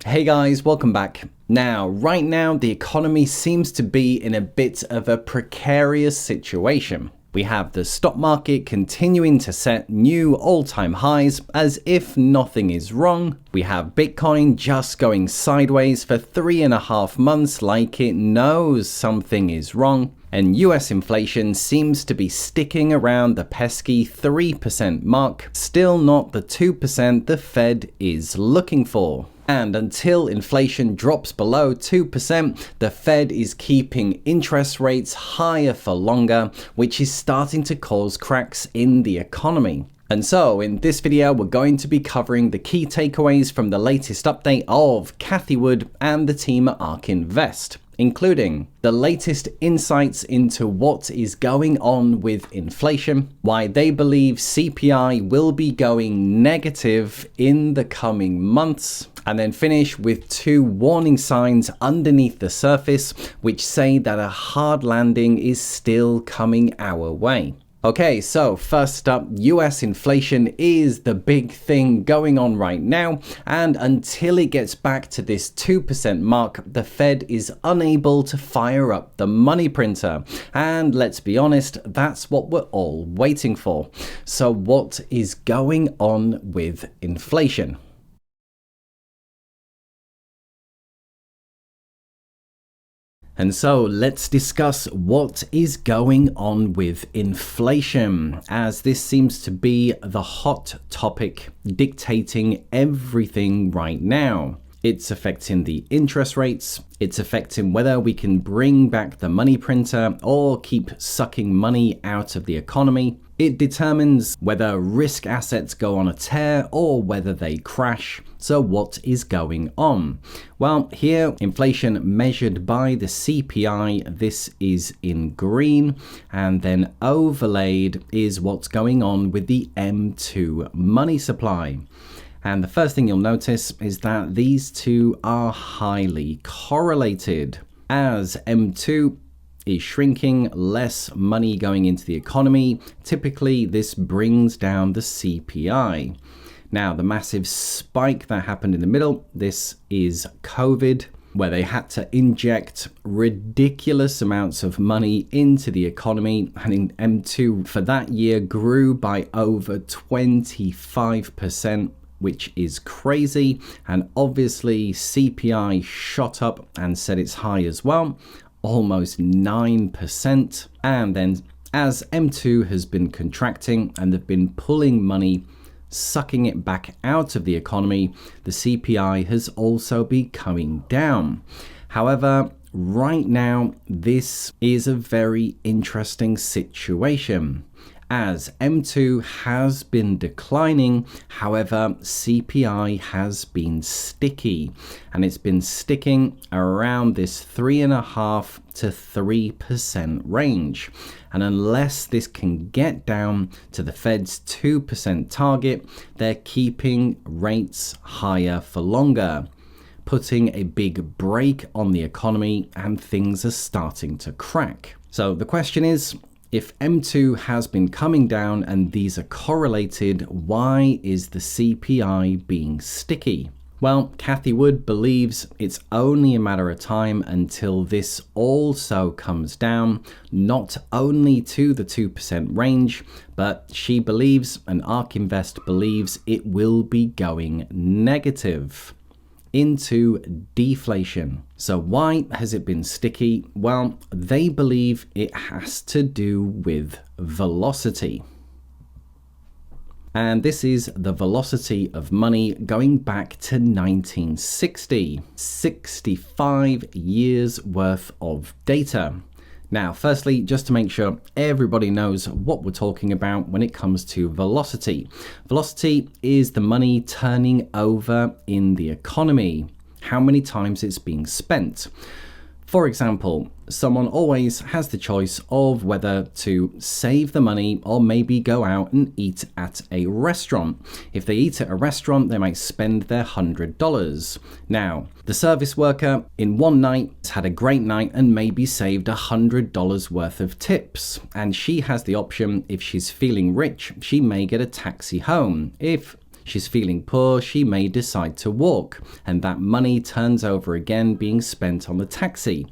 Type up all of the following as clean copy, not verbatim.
Hey guys, welcome back. Now, right now, the economy seems to be in a bit of a precarious situation. We have the stock market continuing to set new all-time highs as if nothing is wrong. We have Bitcoin just going sideways for 3.5 months like it knows something is wrong. And US inflation seems to be sticking around the pesky 3% mark, still not the 2% the Fed is looking for. And until inflation drops below 2%, the Fed is keeping interest rates higher for longer, which is starting to cause cracks in the economy. And so, in this video, we're going to be covering the key takeaways from the latest update of Cathie and the team at ARK Invest, including the latest insights into what is going on with inflation, why they believe CPI will be going negative in the coming months, and then finish with 2 warning signs underneath the surface which say that a hard landing is still coming our way. Okay, so first up, US inflation is the big thing going on right now, and until it gets back to this 2% mark, the Fed is unable to fire up the money printer. And let's be honest, that's what we're all waiting for. So what is going on with inflation? And so let's discuss what is going on with inflation, as this seems to be the hot topic dictating everything right now. It's affecting the interest rates, it's affecting whether we can bring back the money printer or keep sucking money out of the economy. It determines whether risk assets go on a tear or whether they crash. So what is going on? Well, here, inflation measured by the CPI, this is in green, and then overlaid is what's going on with the M2 money supply. And the first thing you'll notice is that these two are highly correlated. As M2 is shrinking, less money going into the economy, typically this brings down the CPI. Now, the massive spike that happened in the middle, this is COVID, where they had to inject ridiculous amounts of money into the economy, and in M2 for that year grew by over 25%, which is crazy. And obviously CPI shot up and set its high as well, almost 9%. And then as M2 has been contracting and they've been pulling money, sucking it back out of the economy, the CPI has also been coming down. However, right now, this is a very interesting situation, as M2 has been declining. However, CPI has been sticky, and it's been sticking around this 3.5% to 3% range. And unless this can get down to the Fed's 2% target, they're keeping rates higher for longer, putting a big brake on the economy, and things are starting to crack. So the question is, if M2 has been coming down and these are correlated, why is the CPI being sticky? Well, Cathie believes it's only a matter of time until this also comes down, not only to the 2% range, but she believes, and ARK Invest believes, it will be going negative into deflation. So why has it been sticky? Well, they believe it has to do with velocity. And this is the velocity of money going back to 1960, 65 years worth of data. Now, firstly, just to make sure everybody knows what we're talking about when it comes to velocity. Velocity is the money turning over in the economy, how many times it's being spent. For example, someone always has the choice of whether to save the money or maybe go out and eat at a restaurant. If they eat at a restaurant, they might spend their $100. Now, the service worker in one night has had a great night and maybe saved $100 worth of tips. And she has the option, if she's feeling rich, she may get a taxi home. If she's feeling poor, she may decide to walk, and that money turns over again being spent on the taxi.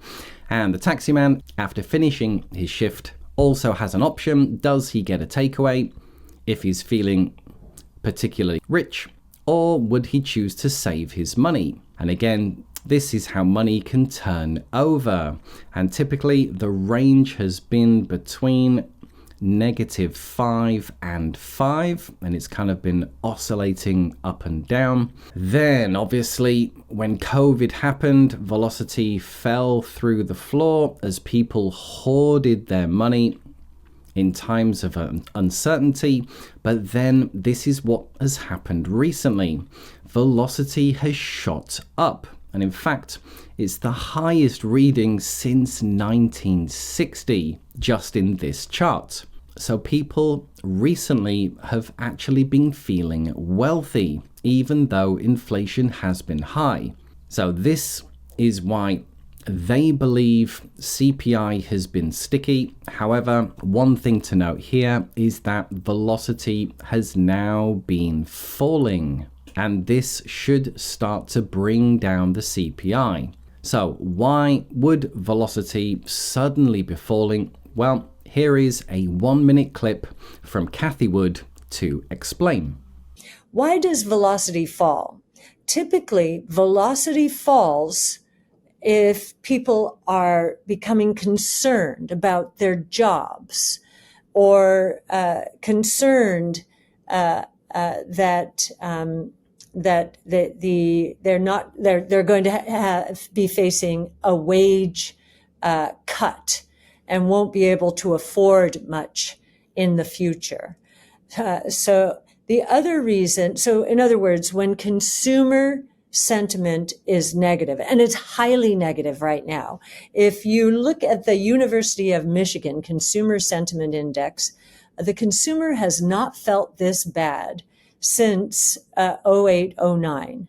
And the taxi man, after finishing his shift, also has an option. Does he get a takeaway if he's feeling particularly rich, or would he choose to save his money? And again, this is how money can turn over. And typically the range has been between -5 and 5, and it's kind of been oscillating up and down. Then obviously when COVID happened, velocity fell through the floor as people hoarded their money in times of uncertainty. But then this is what has happened recently. Velocity has shot up, and in fact it's the highest reading since 1960 just in this chart. So people recently have actually been feeling wealthy even though inflation has been high. So this is why they believe CPI has been sticky. However, one thing to note here is that velocity has now been falling, and this should start to bring down the CPI. So why would velocity suddenly be falling? Well, here is a 1-minute clip from Cathie Wood to explain. Why does velocity fall? Typically, velocity falls if people are becoming concerned about their jobs, or concerned that they're going to be facing a wage cut and won't be able to afford much in the future. So the other reason, so in other words, when consumer sentiment is negative, and it's highly negative right now. If you look at the University of Michigan Consumer Sentiment Index, the consumer has not felt this bad since 08-09.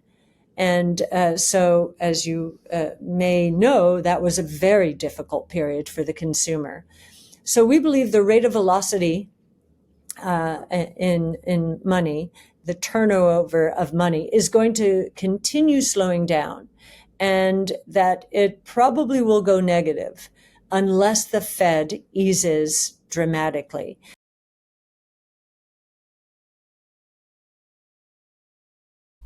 And so, as you may know, that was a very difficult period for the consumer. So we believe the rate of velocity in money, the turnover of money, is going to continue slowing down, and that it probably will go negative unless the Fed eases dramatically.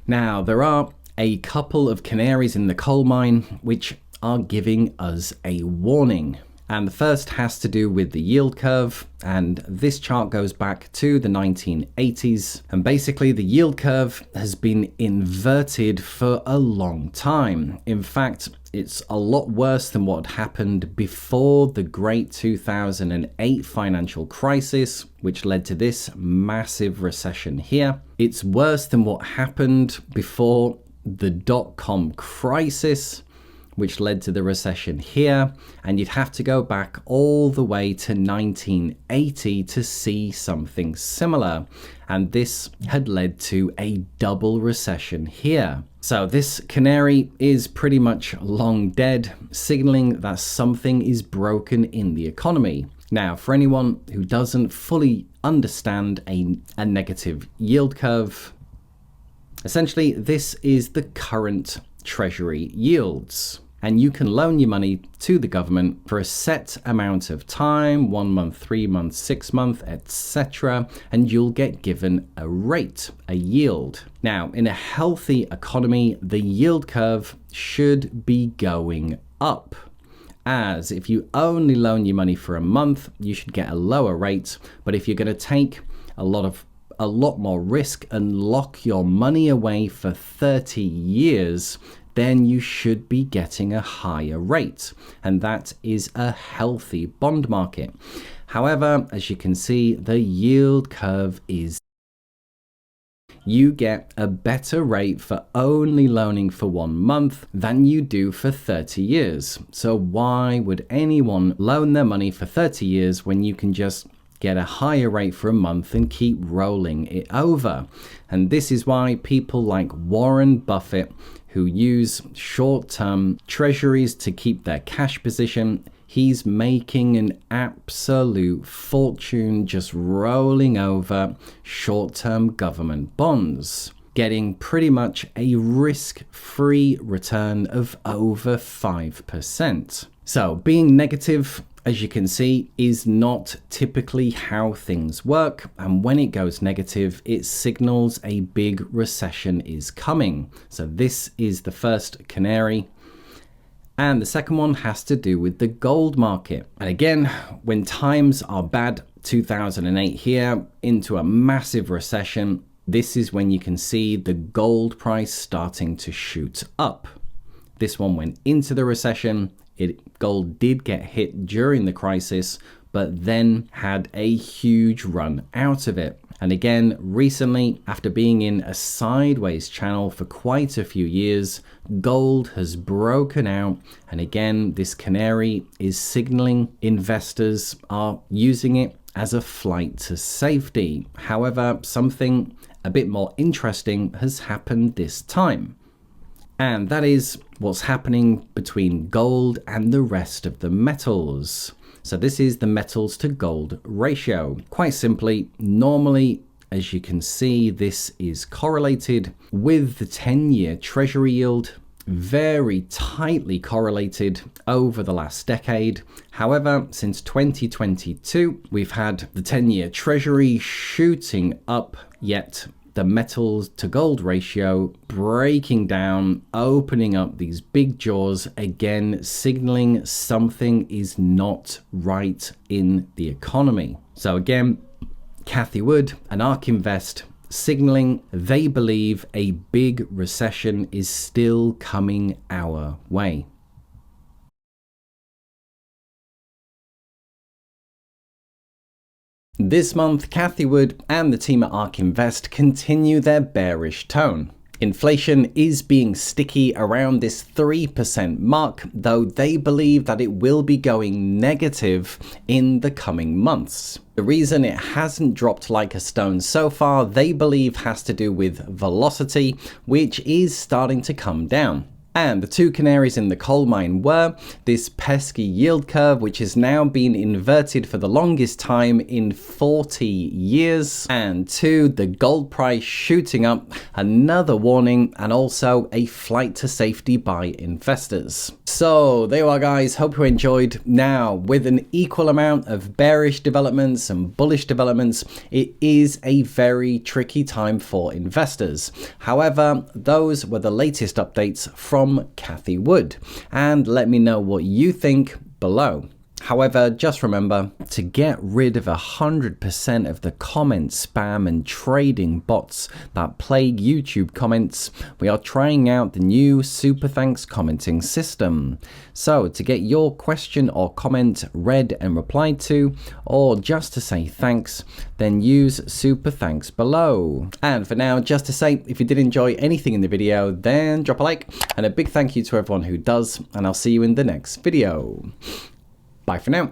Now, there are a couple of canaries in the coal mine which are giving us a warning. And the first has to do with the yield curve, and this chart goes back to the 1980s. And basically the yield curve has been inverted for a long time. In fact, it's a lot worse than what happened before the great 2008 financial crisis, which led to this massive recession here. It's worse than what happened before the dot-com crisis, which led to the recession here, and you'd have to go back all the way to 1980 to see something similar, and this had led to a double recession here. So this canary is pretty much long dead, signaling that something is broken in the economy. Now, for anyone who doesn't fully understand a negative yield curve, essentially this is the current treasury yields. And you can loan your money to the government for a set amount of time, 1 month, 3 months, 6 months, etc. And you'll get given a rate, a yield. Now, in a healthy economy, the yield curve should be going up. As if you only loan your money for a month, you should get a lower rate. But if you're going to take a lot more risk and lock your money away for 30 years, then you should be getting a higher rate, and that is a healthy bond market. However, as you can see, the yield curve is, you get a better rate for only loaning for 1 month than you do for 30 years. So why would anyone loan their money for 30 years when you can just get a higher rate for a month and keep rolling it over? And this is why people like Warren Buffett, who use short-term treasuries to keep their cash position, He's making an absolute fortune just rolling over short-term government bonds, getting pretty much a risk-free return of over 5%. So being negative, as you can see, is not typically how things work, and when it goes negative, it signals a big recession is coming. So this is the first canary. And the second one has to do with the gold market. And again, when times are bad, 2008 here, into a massive recession, this is when you can see the gold price starting to shoot up. This one went into the recession. Gold did get hit during the crisis, but then had a huge run out of it. And again, recently, after being in a sideways channel for quite a few years, gold has broken out. And again, this canary is signaling investors are using it as a flight to safety. However, something a bit more interesting has happened this time. And that is what's happening between gold and the rest of the metals. So this is the metals to gold ratio. Quite simply, normally, as you can see, this is correlated with the 10-year treasury yield, very tightly correlated over the last decade. However, since 2022, we've had the 10-year treasury shooting up, yet the metals to gold ratio breaking down, opening up these big jaws, again signaling something is not right in the economy. So again, Cathie Wood and ARK Invest signaling they believe a big recession is still coming our way. This month, Cathie Wood and the team at ARK Invest continue their bearish tone. Inflation is being sticky around this 3% mark, though they believe that it will be going negative in the coming months. The reason it hasn't dropped like a stone so far, they believe has to do with velocity, which is starting to come down. And the two canaries in the coal mine were this pesky yield curve, which has now been inverted for the longest time in 40 years. And two, the gold price shooting up, another warning, and also a flight to safety by investors. So there you are, guys. Hope you enjoyed. Now, with an equal amount of bearish developments and bullish developments, it is a very tricky time for investors. However, those were the latest updates from Cathie Wood, and let me know what you think below. However, just remember to get rid of 100% of the comment spam and trading bots that plague YouTube comments. We are trying out the new SuperThanks Commenting system. So to get your question or comment read and replied to, or just to say thanks, then use SuperThanks below. And for now, just to say, if you did enjoy anything in the video, then drop a like, and a big thank you to everyone who does, and I'll see you in the next video. Bye for now.